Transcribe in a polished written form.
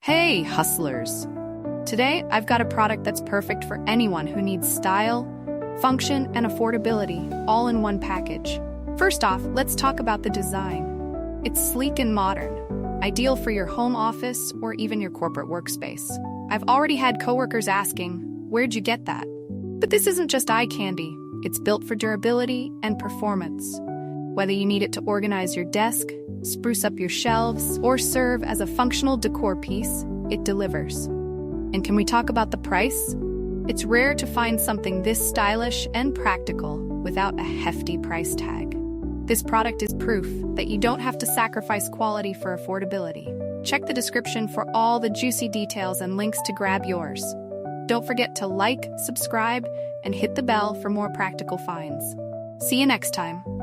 Hey, hustlers! Today, I've got a product that's perfect for anyone who needs style, function, and affordability, all in one package. First off, let's talk about the design. It's sleek and modern, ideal for your home office or even your corporate workspace. I've already had coworkers asking, where'd you get that? But this isn't just eye candy. It's built for durability and performance. Whether you need it to organize your desk, spruce up your shelves, or serve as a functional decor piece, it delivers. And can we talk about the price? It's rare to find something this stylish and practical without a hefty price tag. This product is proof that you don't have to sacrifice quality for affordability. Check the description for all the juicy details and links to grab yours. Don't forget to like, subscribe, and hit the bell for more practical finds. See you next time.